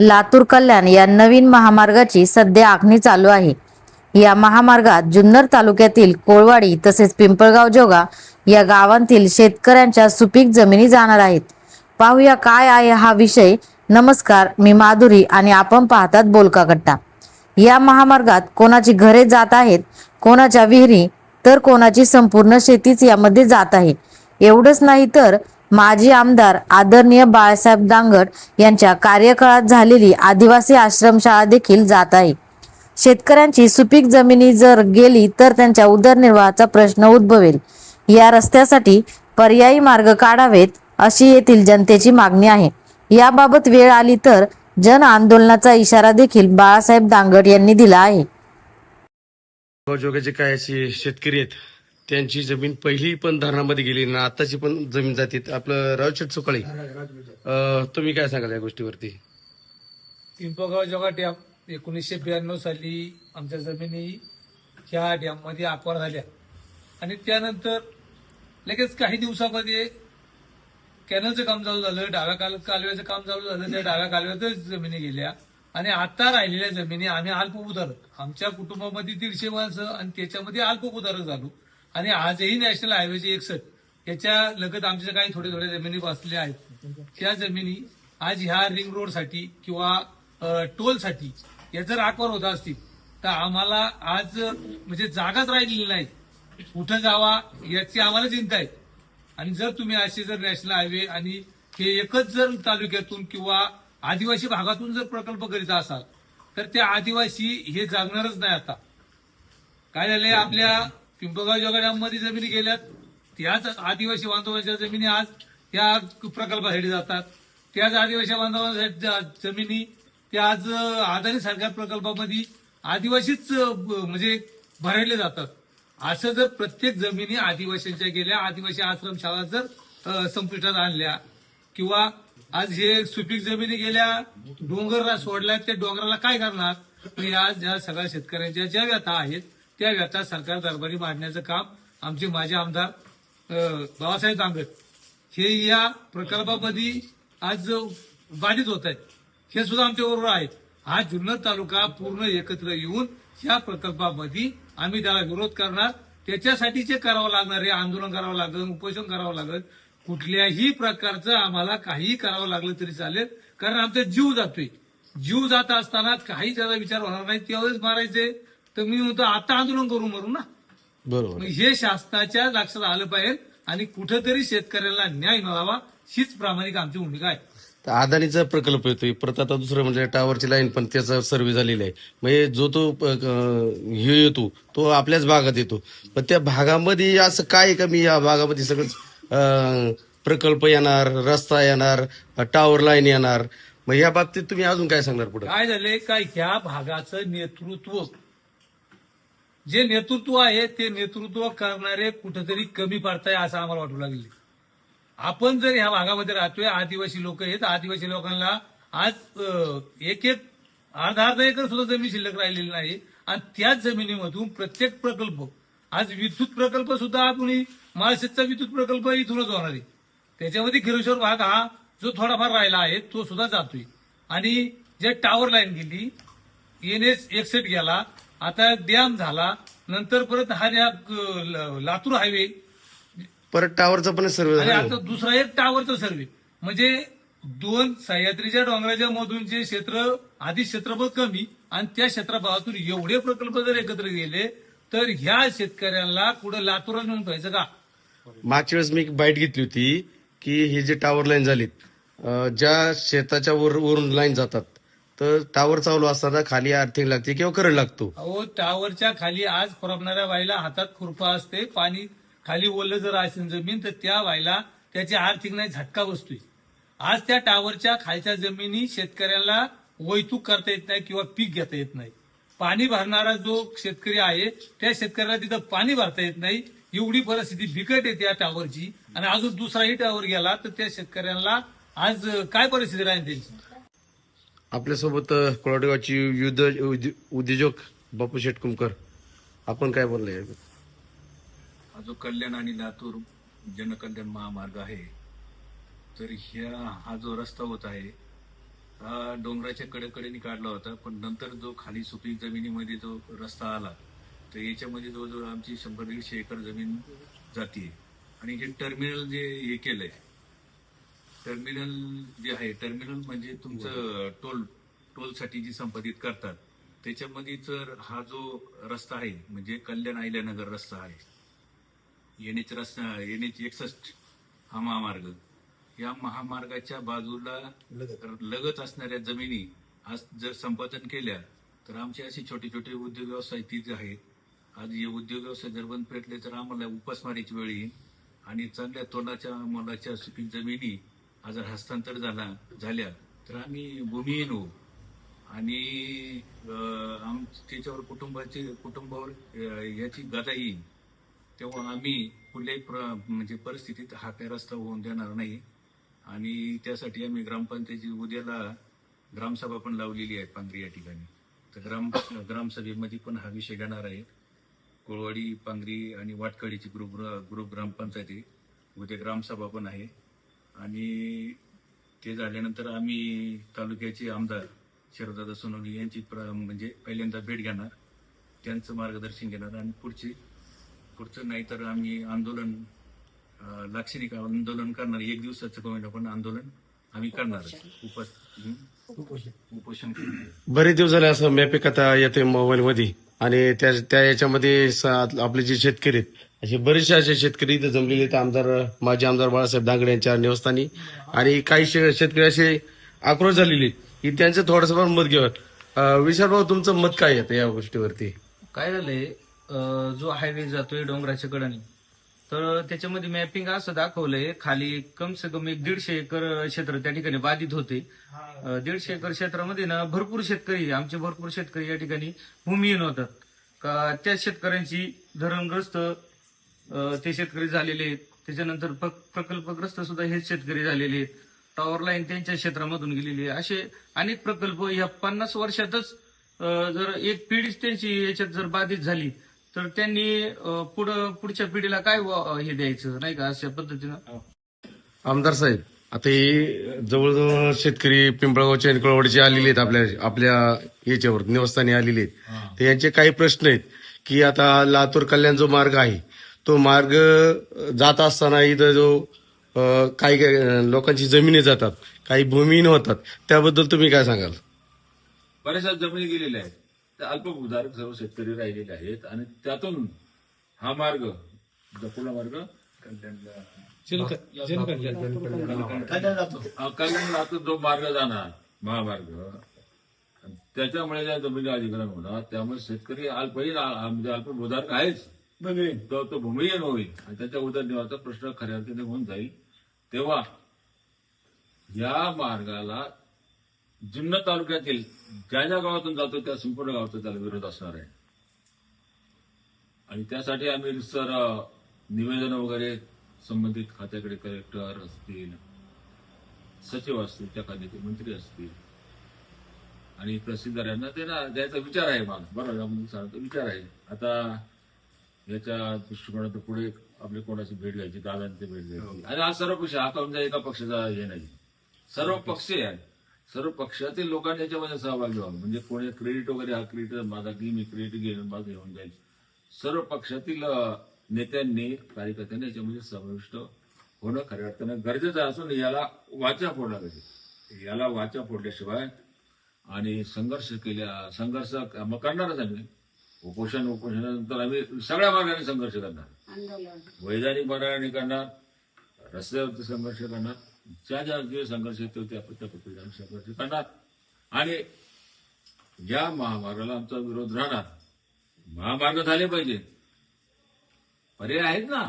लातूर कल्याण या नवीन महामार्गाची सध्या आखणी चालू आहे। या महामार्गात जुन्नर तालुक्यातील कोळवाडी तसेच पिंपळगाव जोगा या गावांतील शेतकऱ्यांच्या सुपीक जमिनी जाणार आहेत। पाहूया काय आहे हा विषय। नमस्कार, मी माधुरी आणि आपण पाहतात बोलका कट्टा। या महामार्गात कोणाची घरे जात आहेत, कोणाच्या विहिरी, तर कोणाची संपूर्ण शेतीच यामध्ये जात आहे। एवढंच नाही तर माजी आमदार आदरणीय बाळासाहेब दांगट यांच्या कार्यकाळात झालेली आदिवासी आश्रमशाळा देखील जात आहे। शेतकऱ्यांची सुपीक जमिनी जर गेली तर त्यांच्या उदरनिर्वाहाचा प्रश्न उद्भवेल। या रस्त्यासाठी पर्यायी मार्ग काढावेत अशी येथील जनतेची मागणी आहे। याबाबत वेळ आली तर जन आंदोलनाचा इशारा देखील बाळासाहेब दांगट यांनी दिला आहे। जोगाचे काय असे शेतकरी आहेत, त्यांची जमीन पहिली पण धरणामध्ये गेली ना, आताची पण जमीन जाते। आपलं रावशेठ सुकाळे, तुम्ही काय सांगाल या गोष्टीवरती? पिंपळगाव जोगा डॅम 1992 साली आमच्या जमिनी ह्या डॅममध्ये आक्वार झाल्या आणि त्यानंतर लगेच काही दिवसामध्ये कॅनलचं काम चालू झालं, डाव्या कालव्याचं काम चालू झालं। त्या डाव्या कालव्यातच जमिनी गेल्या आणि आता राहिलेल्या जमिनी आम्ही अल्पभूधारक, आमच्या कुटुंबामध्ये 150 माणसं आणि त्याच्यामध्ये अल्पभूधारक झालो आणि आजही नॅशनल हायवेचे 61 याच्या लगत आमच्या काही थोड्या जमिनी बसलेल्या आहेत। त्या जमिनी आज ह्या रिंग रोडसाठी किंवा टोलसाठी या जर आक्वार होत असतील तर आम्हाला आज म्हणजे जागाच राहिलेली नाही, कुठं जावा याची आम्हाला चिंता आहे। आणि जर तुम्ही असे जर नॅशनल हायवे आणि हे एकच जर तालुक्यातून किंवा आदिवासी भागातून जर प्रकल्प करीत असाल तर त्या आदिवासी हे जागणारच नाही। आता काय झालंय, आपल्या पिंपळगाव जोगा डॅममध्ये जमिनी गेल्यात, त्याच आदिवासी बांधवांच्या जमिनी आज या प्रकल्पासाठी जातात। त्याच आदिवासी बांधवांच्या जमिनी त्या आज अदानी सारख्या प्रकल्पामध्ये आदिवासीच म्हणजे भरडले जातात। असं जर प्रत्येक जमिनी आदिवासींच्या गेल्या, आदिवासी आश्रमशाळा जर संपुष्टात आणल्या किंवा आज हे सुपीक जमिनी गेल्या, डोंगर सोडल्या, त्या डोंगराला काय करणार? तर आज ज्या सगळ्या शेतकऱ्यांच्या ज्या व्यथा आहेत त्या व्यथा सरकार दरबारी मांडण्याचं काम आमचे माजी आमदार बाळासाहेब दांगट हे या प्रकल्पामध्ये आज बाधित होत आहेत, हे सुद्धा आमच्याबरोबर आहेत। हा जुन्नर तालुका पूर्ण एकत्र येऊन या प्रकल्पामध्ये आम्ही त्याला विरोध करणार। त्याच्यासाठी जे करावं लागणार आहे, आंदोलन करावं लागेल, उपोषण करावं लागेल, कुठल्याही प्रकारचं आम्हाला काही करावं लागलं तरी चालेल, कारण आमचा जीव जातोय। जीव जात असताना काही त्याचा विचार होणार नाही, त्यावेळेस मारायचे तर मी म्हणतो आता आंदोलन करू मरू ना, बरोबर। हे शासनाच्या लक्षात आलं पाहिजे आणि कुठेतरी शेतकऱ्याला न्याय मिळावा हीच प्रामाणिक आमची भूमिका आहे। तर अदानीचा प्रकल्प येतोय, परत आता दुसरं म्हणजे टावरची लाईन पण त्याचा सर्व्हे झालेला आहे। म्हणजे जो तो हे येतो तो आपल्याच भागात येतो, पण त्या भागामध्ये असं काय कमी, या भागामध्ये सगळं प्रकल्प येणार, रस्ता येणार, टावर लाईन येणार, मग या बाबतीत तुम्ही अजून काय सांगणार पुढे? काय झालंय, काय ह्या भागाचं नेतृत्व, जे नेतृत्व आहे ते नेतृत्व करणारे कुठेतरी कमी पडताय असं आम्हाला वाटू लागले। आपण जर ह्या भागामध्ये राहतोय, आदिवासी लोक आहेत, आदिवासी लोकांना आज एक अर्धा एकर सुद्धा जमीन शिल्लक राहिलेली नाही आणि त्याच जमिनीमधून प्रत्येक प्रकल्प, आज विद्युत प्रकल्प सुद्धा आपण महाराष्ट्राचा विद्युत प्रकल्प इथूनच होणार आहे। त्याच्यामध्ये गिरेश्वर भाग हा जो थोडाफार राहिला आहे तो सुद्धा जातोय आणि जे टावर लाईन गेली, NH 61 गेला, आता डॅम झाला, नंतर परत हा लातूर हायवे, परत टावरचा पण सर्व्हे आणि झाला। आता दुसरा एक टावरचा सर्व्हे, म्हणजे दोन सह्याद्रीच्या डोंगराच्या मधून जे क्षेत्र आधी क्षेत्रफळ कमी आणि त्या क्षेत्रफळातून एवढे प्रकल्प जर एकत्र गेले तर ह्या शेतकऱ्यांना कुठं लातूरात नेऊन ठेवायचं का? मागच्या वेळेस मी एक बाईट घेतली होती की हे जे टावर लाईन झालीत, ज्या शेताच्या वरून लाईन जातात, तर टावर चालू असताना खाली अर्थिंग लागते किंवा करंट लागतो। अहो, टावरच्या खाली आज खोरपणाऱ्या बाईला हातात खुरपा असते, पाणी खाली ओलं जर असेल जमीन तर त्या बाईला त्याची आर्थिक नाही झटका बसतोय। आज त्या टावरच्या खालच्या जमिनी शेतकऱ्याला वैतूक करता येत नाही किंवा पीक घेता येत नाही। पाणी भरणारा जो शेतकरी आहे त्या शेतकऱ्याला तिथं पाणी भरता येत नाही, एवढी परिस्थिती बिकट आहे त्या टावरची। आणि अजून दुसराही टावर गेला तर त्या शेतकऱ्यांना आज काय परिस्थिती राहील त्यांची? आपल्यासोबत कोळवाडीगावची युद्ध उद्योजक बापू शेटकुमकर, आपण काय बोललाय? हा जो कल्याण आणि लातूर जनकल्याण महामार्ग आहे, तर हा जो रस्ता होत आहे हा डोंगराच्या कडेकडेने काढला होता, पण नंतर जो खाली सुपीक जमिनीमध्ये जो रस्ता आला तर याच्यामध्ये जवळजवळ आमची 100-150 एकर जमीन जातीये. आणि हे टर्मिनल जे हे केलंय, टर्मिनल जे आहे, टर्मिनल म्हणजे तुमचं टोलसाठी जी संपादित करतात त्याच्यामध्ये जर हा जो रस्ता आहे म्हणजे कल्याण अहिल्यानगर रस्ता आहे, NH रस्ता, NH 61 हा महामार्ग, या महामार्गाच्या बाजूला लगत असणाऱ्या जमिनी आज जर संपादन केल्या तर आमचे असे छोटे छोटे उद्योग व्यवसाय ती जे आहेत, आज हे उद्योग व्यवसाय जर बंद पेटले तर आम्हाला उपासमारीची वेळ येईल. आणि चांगल्या तोंडाच्या मोलाच्या सुपीक जमिनी आज जर हस्तांतर झाल्या तर आम्ही भूमिहीन होऊ. आणि त्याच्यावर कुटुंबावर याची गदा येईल. तेव्हा आम्ही कुठल्याही म्हणजे परिस्थितीत हा काही रस्ता होऊन देणार नाही. आणि त्यासाठी आम्ही ग्रामपंचायतीची उद्याला ग्रामसभा पण लावलेली आहे पांगरी या ठिकाणी. तर ग्रामसभेमध्ये पण हा विषय घेणार आहे. कोळवाडी, पांगरी आणि वाटखडीची ग्रुप ग्रामपंचायती उद्या ग्रामसभा पण आहे. आणि ते झाल्यानंतर आम्ही तालुक्याचे आमदार शरददादा सोनवणे यांची म्हणजे पहिल्यांदा भेट घेणार, त्यांचं मार्गदर्शन घेणार. आणि पुढचं नाही तर आम्ही आंदोलन, लाक्षणिक आंदोलन करणार. 1 दिवसाचं कमी पण आंदोलन आम्ही करणार, उपोषण करणार. बरेच दिवस झाले असं मॅपिंग आता येते मोबाईलमध्ये, आणि त्या याच्यामध्ये आपले जे शेतकरी आहेत, असे बरेचसे असे शेतकरी इथे जमलेले आहेत माजी आमदार बाळासाहेब दांगडे यांच्या निवासस्थानी. आणि काही शेतकरी असे आक्रोश झालेले आहेत की त्यांचं थोडंसं पण मत घेऊन. विशाल भाऊ, तुमचं मत काय येतं या गोष्टीवरती? काय झालंय, जो हायवे जातोय डोंगराच्या कडाने, तर त्याच्यामध्ये मॅपिंग असं दाखवलंय खाली कम से कम 150 एकर क्षेत्र त्या ठिकाणी बाधित होते. 150 एकर क्षेत्रामध्ये ना भरपूर शेतकरी या ठिकाणी भूमिहीन होतात. का त्या शेतकऱ्यांची धरणग्रस्त ते शेतकरी झालेले आहेत. त्याच्यानंतर प्रकल्पग्रस्त सुद्धा हेच शेतकरी झालेले आहेत. टॉवर लाईन त्यांच्या क्षेत्रामधून गेलेली आहे. असे अनेक प्रकल्प ह्या 50 वर्षातच जर एक पिढीच त्यांची याच्यात जर बाधित झाली तर त्यांनी पुढच्या पिढीला काय हे द्यायचं, नाही का, अशा पद्धतीनं. आमदार साहेब, आता हे जवळजवळ शेतकरी पिंपळगावचे आणि कोळवाडीचे आलेले आहेत, आपल्या याच्यावर निवासस्थानी आलेले आहेत. तर यांचे काही प्रश्न आहेत की आता लातूर कल्याण जो मार्ग आहे तो मार्ग जात असताना इथं जो काही लोकांची जमिनी जातात, काही भूमिहीन होतात, त्याबद्दल तुम्ही काय सांगाल? बऱ्याचशा जमिनी गेलेल्या आहेत, त्या अल्पभूधारक सर्व शेतकरी राहिलेले आहेत. आणि त्यातून हा मार्ग, पुढला मार्ग कल्याण लातूर जो मार्ग जाणार महामार्ग, त्याच्यामुळे ज्या जमिनी अधिग्रहण होणार, त्यामुळे शेतकरी म्हणजे अल्पभूधारक आहेच, तो भूमिहीन होईल आणि त्याच्या उदरनिर्वाहाचा प्रश्न खऱ्या अर्थाने होऊन जाईल. तेव्हा या मार्गाला जुन्नर तालुक्यातील ज्या ज्या गावातून जातो त्या संपूर्ण गावाचा त्याला विरोध असणार आहे. आणि त्यासाठी आम्ही निवेदन वगैरे संबंधित खात्याकडे, कलेक्टर असतील, सचिव असतील, त्या खात्याचे मंत्री असतील आणि तहसीलदारांना त्यांना द्यायचा विचार आहे. मला बरोबर सांगतो विचार आहे. आता याच्या दृष्टिकोनातून पुढे आपली कोणाची भेट घ्यायची, दादांची भेट घ्यायची. आणि हा सर्व पक्ष, हा म्हणजे एका पक्षाचा हे नाही, सर्व पक्ष आहे. सर्व पक्षातील लोकांनी याच्यामध्ये सहभागी व्हावं. म्हणजे कोणी क्रेडिट वगैरे, हा क्रेडिट माझा की मी क्रेडिट घेऊन माझं घेऊन जाईल. सर्व पक्षातील नेत्यांनी, कार्यकर्त्यांनी याच्यामध्ये समाविष्ट होणं खऱ्या अर्थानं गरजेचं असून याला वाचा फोडला पाहिजे. याला वाचा फोडल्याशिवाय आणि संघर्ष मग करणारच आम्ही. उपोषणानंतर आम्ही सगळ्या मार्गाने संघर्ष करणार, वैधानिक मार्गाने करणार, रस्त्यावरती संघर्ष करणार, ज्या जे संघर्ष येतो त्या पद्धतीने संघर्ष करणार. आणि या महामार्गाला आमचा विरोध राहणार. महामार्ग झाले पाहिजे, पर्याय आहेत ना,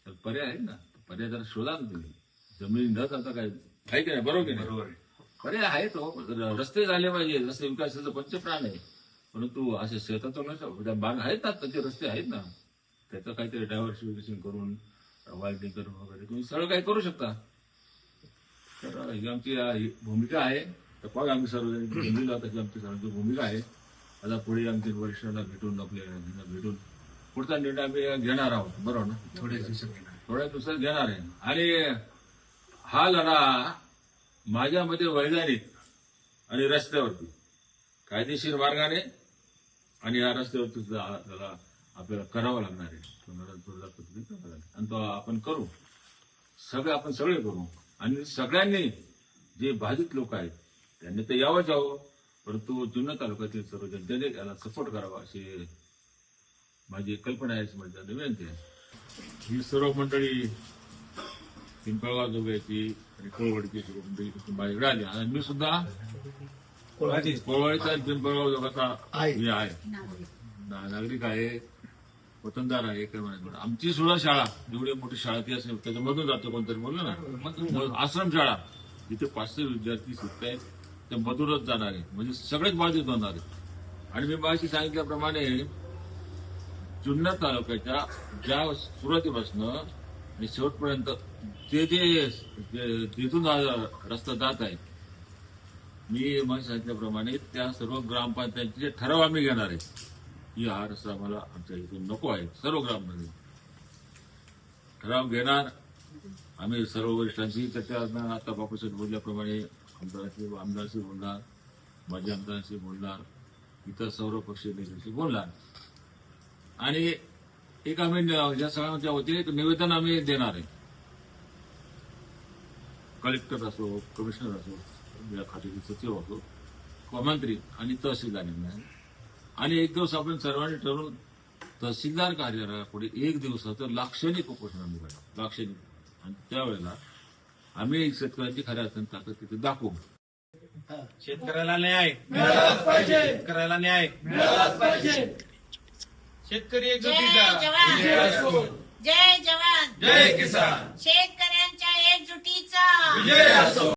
तर पर्याय जरा शोधा ना तुम्ही. जमीन न जाता काय आहे की नाही, बरोबर की नाही? पर्याय आहेत हो, रस्ते झाले पाहिजे. रस्ते विकासाचं पंचप्राण आहे. परंतु असे शेतातून मार्ग आहेत ना, त्याचे रस्ते आहेत ना, त्याचं काहीतरी डायव्हर्सिफिकेशन करून, वायडिंग करून वगैरे तुम्ही सगळं काही करू शकता. तर ही आमची भूमिका आहे. तर बघा, आम्ही सर्वजण तशी आमची सर्वांची भूमिका आहे. आता पुढे आमच्या वरिष्ठांना भेटून, आपल्या भेटून पुढचा निर्णय आम्ही घेणार आहोत. बरोबर ना? थोड्या दिवसात घेणार आहे. आणि हा लढा माझ्या मते वैधानिक आणि रस्त्यावरती कायदेशीर मार्गाने आणि या रस्त्यावरती सुद्धा त्याला आपल्याला करावं लागणार आहे. आणि तो आपण करू, आपण सगळे करू. आणि सगळ्यांनी जे बाधित लोक आहेत त्यांनी तर यावं, परंतु जुन्नर तालुक्यातील सर्व जनतेने त्याला सपोर्ट करावा अशी माझी कल्पना आहे, माझी विनंती आहे. ही सर्व मंडळी पिंपळगाव जोगाची आणि कोळवाडीची सर्व मंडळी माझ्याकडे आली आणि मी सुद्धा कोळवाडीचा पिंपळगाव जोगाचा हे आहे, नागरिक आहे, वतनदार आहे. काय म्हणायचं, आमची सुद्धा शाळा एवढी मोठी शाळा ती असेल त्याच्यामधून जातो, कोणतरी बोललं ना, आश्रम शाळा जिथे 500 विद्यार्थी शिकत आहेत त्या मधूनच जाणार आहे, म्हणजे सगळेच बाधित होणार आहे. आणि मी माहिती सांगितल्याप्रमाणे जुन्नर तालुक्याच्या ज्या सुरुवातीपासून आणि शेवटपर्यंत जे तिथून रस्ता जात आहे, मी माहिती सांगितल्याप्रमाणे त्या सर्व ग्रामपंचायतीचे ठराव आम्ही घेणार आहे की हा रस्ता आम्हाला आमच्या इथून नको आहे. सर्व ग्राममध्ये ठराव घेणार आम्ही. सर्व वरिष्ठांशी चर्चा करणार. आता बापूसाहेब बोलल्याप्रमाणे आमदारांशी बोलणार, माजी आमदारांशी बोलणार, इतर सर्व पक्षीय नेत्यांशी बोलणार. आणि एक आम्ही या सगळ्यांच्या वतीने एक निवेदन आम्ही देणार आहे. कलेक्टर असो, कमिशनर असो, या खात्याचे सचिव असो, मंत्री आणि तहसीलदारांना. आणि एक दिवस आपण सर्वांनी ठरवून तहसीलदार कार्यालयापुढे एक दिवसाचं लाक्षणिक उपोषण आम्ही करणार, लाक्षणिक. आणि त्यावेळेला आम्ही शेतकऱ्यांची खऱ्या अर्थाने ताकद तिथे दाखवू. शेतकऱ्याला न्याय मिळालाच पाहिजे, शेतकऱ्याला न्याय मिळालाच पाहिजे. शेतकरी एकजुटीचा जय जवान जय किसान, शेतकऱ्यांच्या एकजुटीचा विजय असो.